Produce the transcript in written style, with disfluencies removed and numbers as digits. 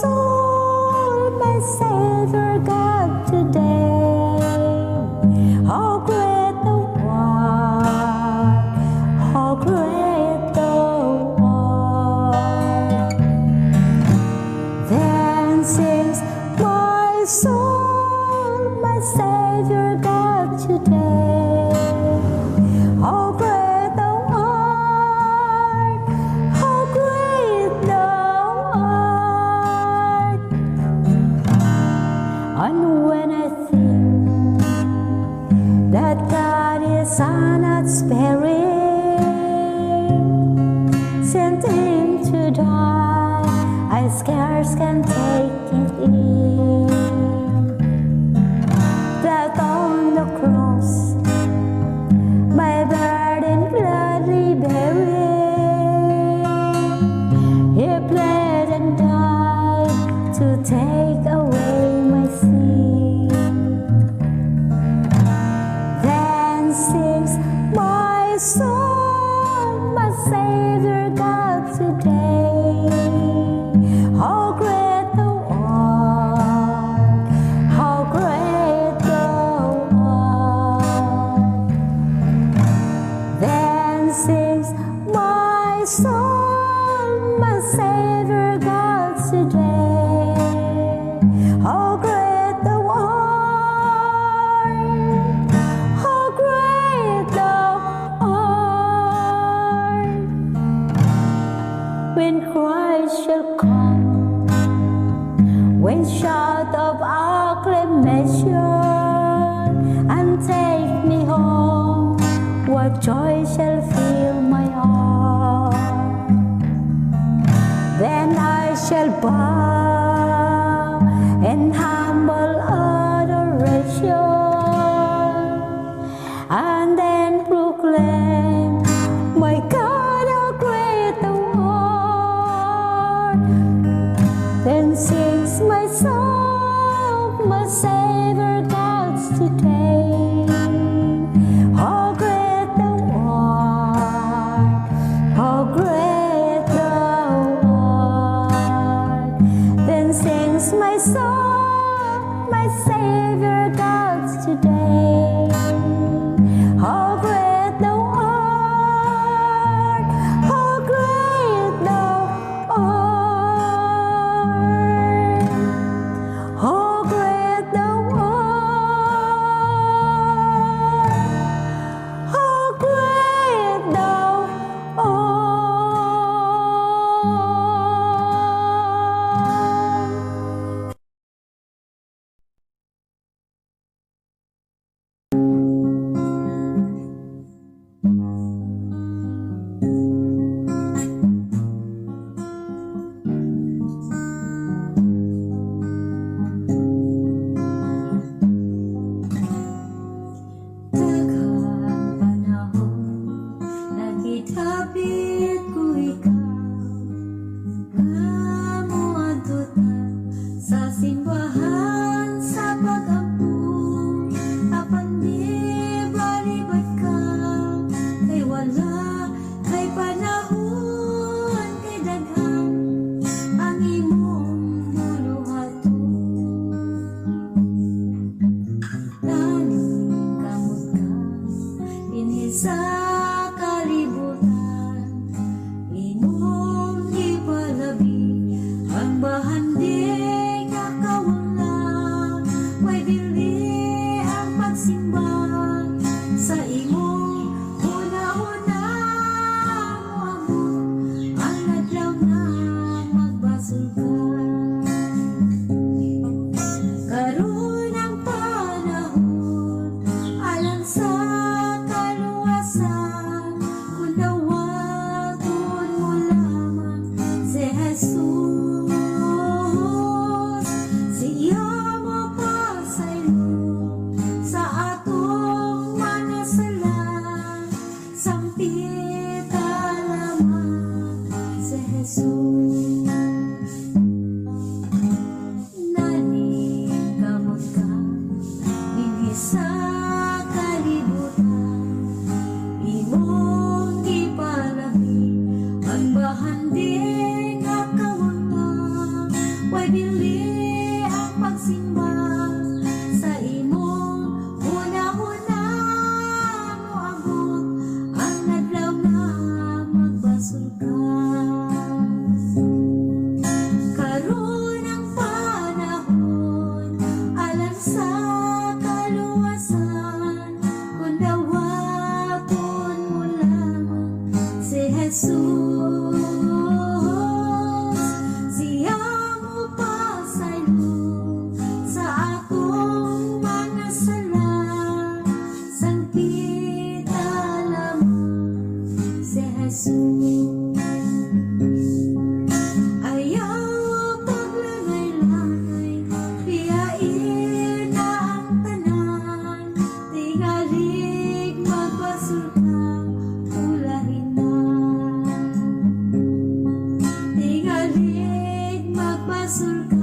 soul, my Savior God, today. How great thou art, how great thou art. Then sings my soul, my Savior God, today. How great thou art, how great thou art. And when I think that God is not sparing, sent him to die, I scarce can take it in. That on the cross, my burden gladly bearing, he bled and died to take away my sin. Then sings my soul, my Savior God, today. How great thou art, how great thou art. Then sings my soul, my Savior God, today. How great thou art, how great thou art. When Christ shall come, with shout of acclamation, and take me home, what joy shall fill my heart. Then I shall bow in humble adoration, and then proclaim, my God, how great thou art. Then sings my soul, my Savior God, today. How great thou art, how great thou art. Then sings my soul, my Savior God, today. How great thou art, how great thou art. How great thou art, how great thou art. Way bili ang pagsimba sa imong una-una mo abot ang adlaw nga magbasol ka. Karon ang panahon alang sa kaluwasan, kung dawakon mo lamang si Jesus. Siya mo pasaylo sa akong mga sala, sangpita lamang si Jesus. Ayaw paglangay-langay, piyain na ang tanan, tingalig magbasol ka, ulahin na. Tingalig magbasol ka.